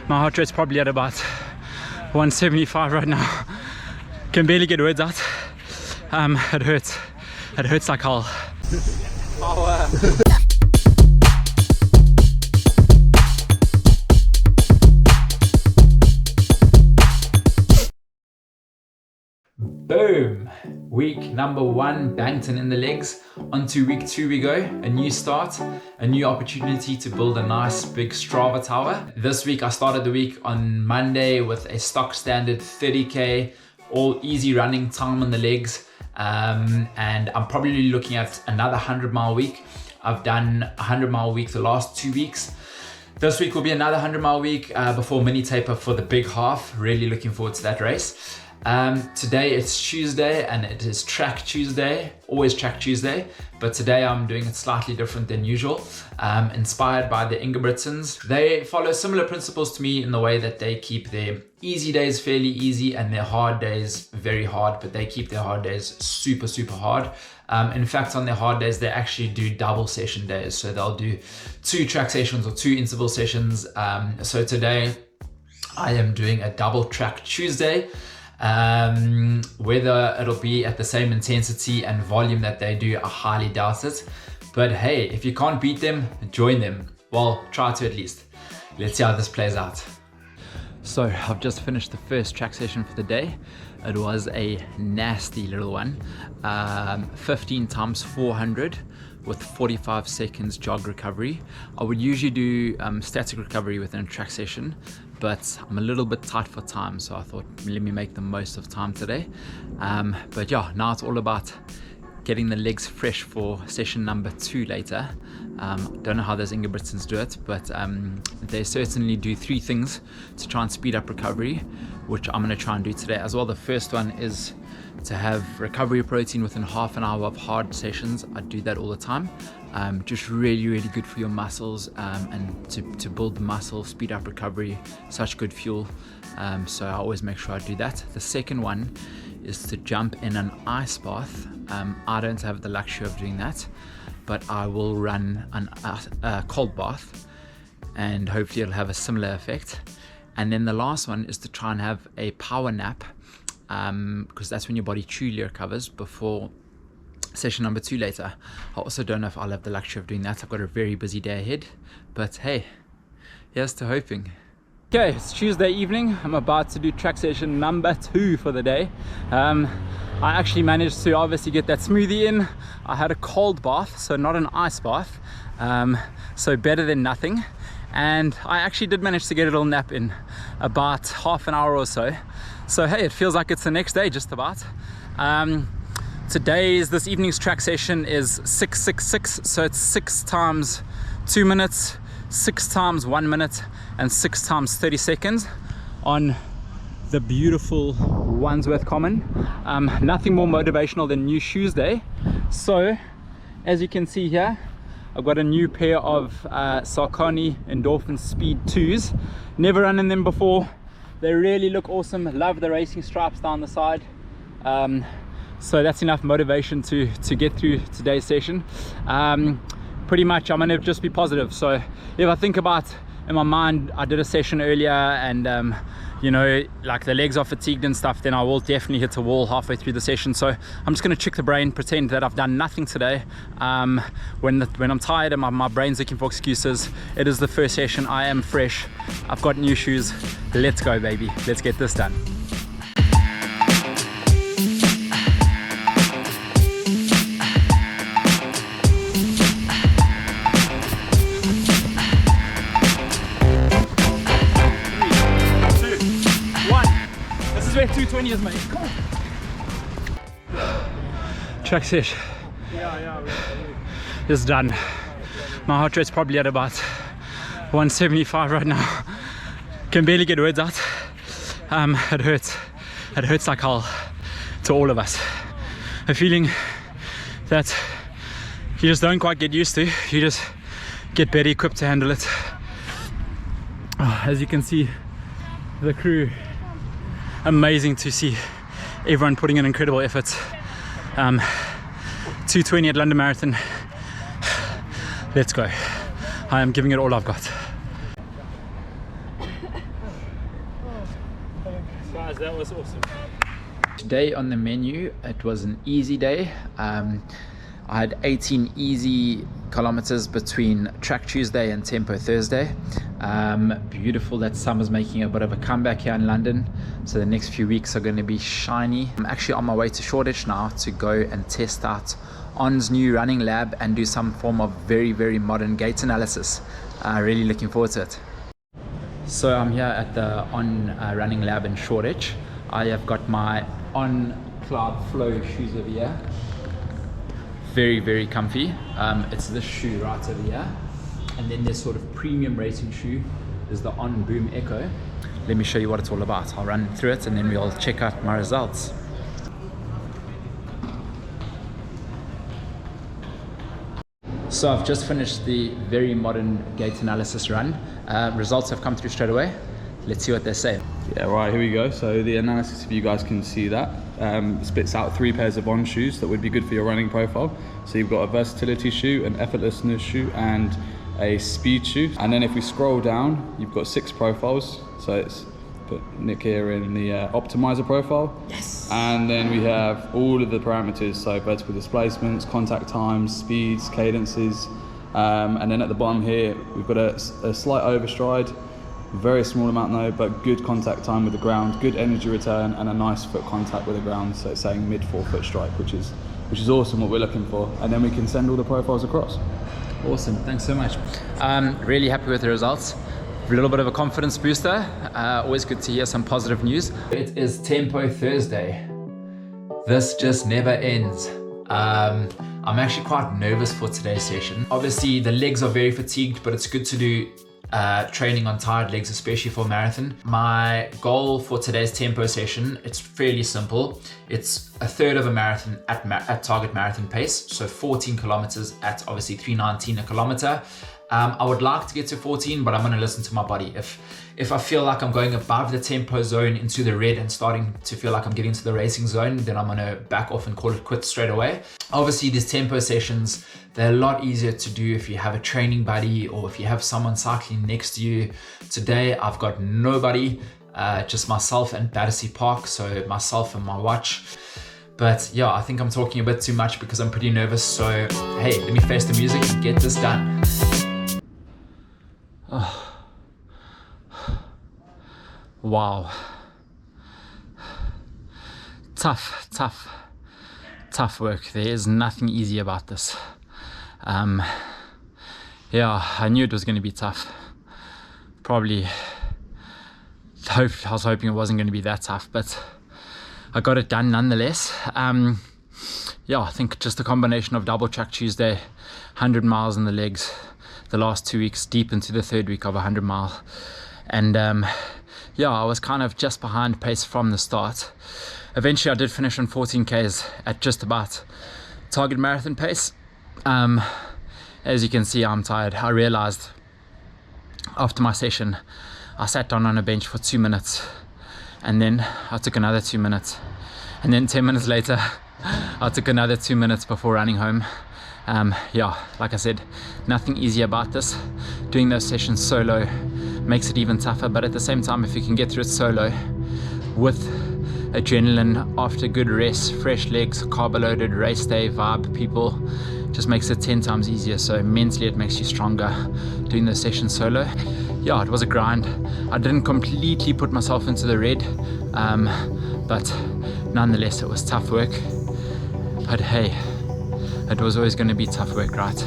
My heart rate's probably at about 175 right now. Can barely get words out. It hurts. It hurts like hell. Boom! Week number 1 banked in the legs. On to week 2 we go. A new start, a new opportunity to build a nice big Strava tower. This week I started the week on Monday with a stock standard 30k, all easy running time on the legs. And I'm probably looking at another 100-mile week. I've done a 100-mile week the last 2 weeks. This week will be another 100-mile week before mini taper for the big half. Really looking forward to that race. Today it's Tuesday and it is Track Tuesday, always Track Tuesday, but today I'm doing it slightly different than usual. Inspired by the Ingebrigtsens. They follow similar principles to me in the way that they keep their easy days fairly easy and their hard days very hard, but they keep their hard days super hard. In fact, on their hard days, they actually do double session days. So they'll do 2 track sessions or 2 interval sessions. So today I am doing a double Track Tuesday. Whether it'll be at the same intensity and volume that they do, I highly doubt it. But hey, if you can't beat them, join them. Well, try to at least. Let's see how this plays out. So I've just finished the first track session for the day. It was a nasty little one. 15 times 400 with 45 seconds jog recovery. I would usually do static recovery within a track session, but I'm a little bit tight for time, so I thought let me make the most of time today. But yeah, now it's all about getting the legs fresh for session number 2 later. Don't know how those Ingebrigtsens do it, but they certainly do 3 things to try and speed up recovery, which I'm going to try and do today as well. The first one is to have recovery protein within half an hour of hard sessions. I do that all the time. Just really good for your muscles and to build the muscle, speed up recovery, such good fuel. So I always make sure I do that. The second one is to jump in an ice bath. I don't have the luxury of doing that, but I will run a cold bath and hopefully it'll have a similar effect. And then the last one is to try and have a power nap, because that's when your body truly recovers before session number 2 later. I also don't know if I'll have the luxury of doing that. I've got a very busy day ahead, but hey, here's to hoping. Okay, it's Tuesday evening. I'm about to do track session number 2 for the day. I actually managed to obviously get that smoothie in. I had a cold bath, so not an ice bath, so better than nothing. And I actually did manage to get a little nap in, about half an hour or so. So hey, it feels like it's the next day just about. This evening's track session is 666, so it's 6 times 2 minutes, 6 times 1 minute, and 6 times 30 seconds on the beautiful Wandsworth Common. Nothing more motivational than New Shoes Day. So as you can see here, I've got a new pair of Saucony Endorphin Speed 2s. Never run in them before. They really look awesome. Love the racing stripes down the side. So that's enough motivation to get through today's session. Pretty much I'm gonna just be positive. So if I think about, in my mind, I did a session earlier and you know, like the legs are fatigued and stuff, then I will definitely hit a wall halfway through the session. So I'm just going to trick the brain, pretend that I've done nothing today. When I'm tired and my brain's looking for excuses, it is the first session. I am fresh. I've got new shoes. Let's go, baby. Let's get this done. Where 220 is, mate. Come on. Track session. It's done. My heart rate's probably at about 175 right now. Can barely get words out. It hurts. It hurts like hell to all of us. A feeling that you just don't quite get used to. You just get better equipped to handle it. As you can see, the crew, amazing to see everyone putting in incredible efforts. 220 at London Marathon. Let's go. I am giving it all I've got. guys, that was awesome. Today on the menu, it was an easy day. I had 18 easy kilometers between Track Tuesday and Tempo Thursday. Beautiful that summer's making a bit of a comeback here in London, so the next few weeks are going to be shiny. I'm actually on my way to Shoreditch now to go and test out On's new running lab and do some form of very modern gait analysis. Really looking forward to it. So I'm here at the On running lab in Shoreditch. I have got my On Cloud Flow shoes over here. Very comfy. It's this shoe right over here, and then this sort of premium racing shoe is the On Boom Echo. Let me show you what it's all about. I'll run through it and then we'll check out my results. So I've just finished the very modern gait analysis run. Results have come through straight away. Let's see what they say. Yeah, right, here we go. So the analysis, if you guys can see that, spits out 3 pairs of On shoes that would be good for your running profile. So you've got a versatility shoe, an effortlessness shoe, and a speed shoe. And then if we scroll down, you've got 6 profiles. So it's put Nick here in the optimizer profile. Yes. And then we have all of the parameters, so vertical displacements, contact times, speeds, cadences. And then at the bottom here, we've got a slight overstride. Very small amount though, but good contact time with the ground, good energy return, and a nice foot contact with the ground. So it's saying mid 4-foot strike, which is awesome, what we're looking for. And then we can send all the profiles across. Awesome, thanks so much. Really happy with the results. A little bit of a confidence booster. Always good to hear some positive news. It is Tempo Thursday. This just never ends. I'm actually quite nervous for today's session. Obviously the legs are very fatigued, but it's good to do training on tired legs, especially for a marathon. My goal for today's tempo session, it's fairly simple. It's a third of a marathon at target marathon pace, so 14 kilometers at obviously 3:19 a kilometer. I would like to get to 14, but I'm going to listen to my body. If I feel like I'm going above the tempo zone into the red and starting to feel like I'm getting to the racing zone, then I'm going to back off and call it quits straight away. Obviously, these tempo sessions, they're a lot easier to do if you have a training buddy or if you have someone cycling next to you. Today, I've got nobody, just myself and Battersea Park, so myself and my watch. But yeah, I think I'm talking a bit too much because I'm pretty nervous. So hey, let me face the music and get this done. Oh. Wow. Tough work. There is nothing easy about this. Yeah, I knew it was going to be tough. I was hoping it wasn't going to be that tough, but I got it done nonetheless. Yeah, I think just a combination of double Track Tuesday, 100 miles in the legs, the last 2 weeks, deep into the 3rd week of 100 mile. And yeah, I was kind of just behind pace from the start. Eventually I did finish on 14Ks at just about target marathon pace. As you can see, I'm tired. I realized after my session, I sat down on a bench for 2 minutes, and then I took another 2 minutes, and then 10 minutes later I took another 2 minutes before running home. Yeah, like I said, nothing easy about this. Doing those sessions solo makes it even tougher, but at the same time, if you can get through it solo with adrenaline after good rest, fresh legs, carb loaded race day vibe, people, just makes it 10 times easier. So mentally it makes you stronger doing those sessions solo. Yeah, it was a grind. I didn't completely put myself into the red, but nonetheless it was tough work. But hey, it was always going to be tough work, right?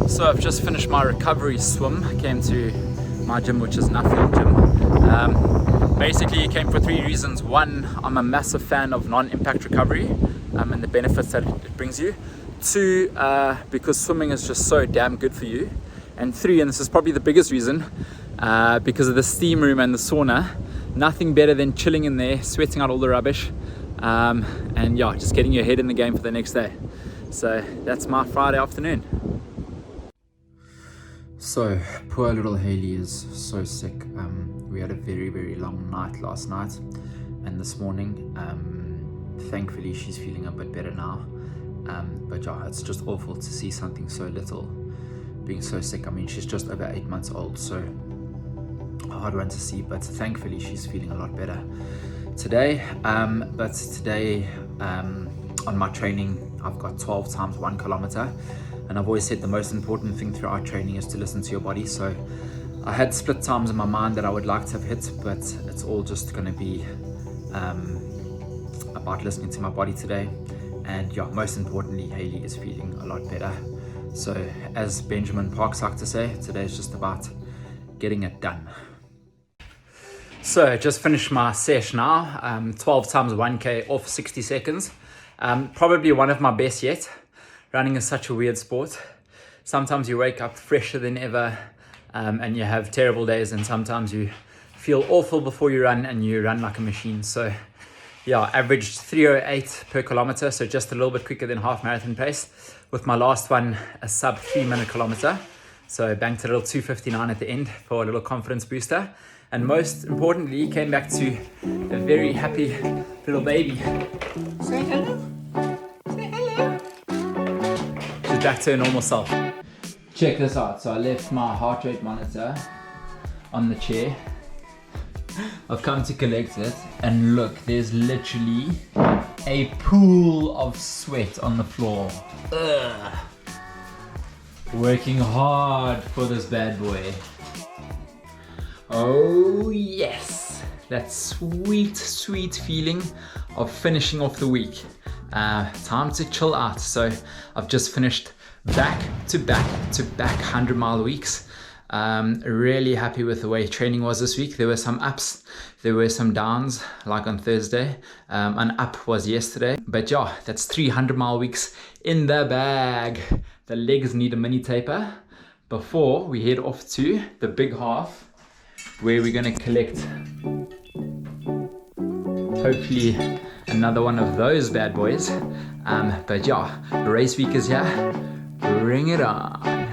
So I've just finished my recovery swim. I came to my gym, which is Nuffield Gym. Basically, it came for 3 reasons. 1, I'm a massive fan of non-impact recovery and the benefits that it brings you. 2, because swimming is just so damn good for you. And 3, and this is probably the biggest reason, because of the steam room and the sauna. Nothing better than chilling in there, sweating out all the rubbish, and yeah, just getting your head in the game for the next day. So that's my Friday afternoon. So poor little Haley is so sick. We had a very long night last night, and this morning thankfully she's feeling a bit better now. But yeah, it's just awful to see something so little being so sick. I mean, she's just over 8 months old, so a hard one to see, but thankfully she's feeling a lot better today. But today on my training, I've got 12 times 1 kilometer, and I've always said the most important thing throughout training is to listen to your body. So I had split times in my mind that I would like to have hit, but it's all just going to be about listening to my body today. And yeah, most importantly, Hayley is feeling a lot better. So as Benjamin Parks like to say, today is just about getting it done. So I just finished my session now, 12 times 1K off 60 seconds. Probably one of my best yet. Running is such a weird sport. Sometimes you wake up fresher than ever, and you have terrible days, and sometimes you feel awful before you run and you run like a machine. So yeah, averaged 3:08 per kilometer, so just a little bit quicker than half marathon pace. With my last one, a sub 3-minute kilometer. So banked a little 2:59 at the end for a little confidence booster. And most importantly, came back to a very happy little baby. Say hello. Say hello. She's back to her normal self. Check this out. So I left my heart rate monitor on the chair. I've come to collect it, and look, there's literally a pool of sweat on the floor. Ugh. Working hard for this bad boy. Oh yes, that sweet, sweet feeling of finishing off the week. Time to chill out. So I've just finished back to back 100-mile weeks. Really happy with the way training was this week. There were some ups, there were some downs, like on Thursday. An up was yesterday, but yeah, that's 300-mile weeks in the bag. The legs need a mini taper before we head off to the big half, where we're gonna collect hopefully another one of those bad boys. But yeah, race week is here. Bring it on.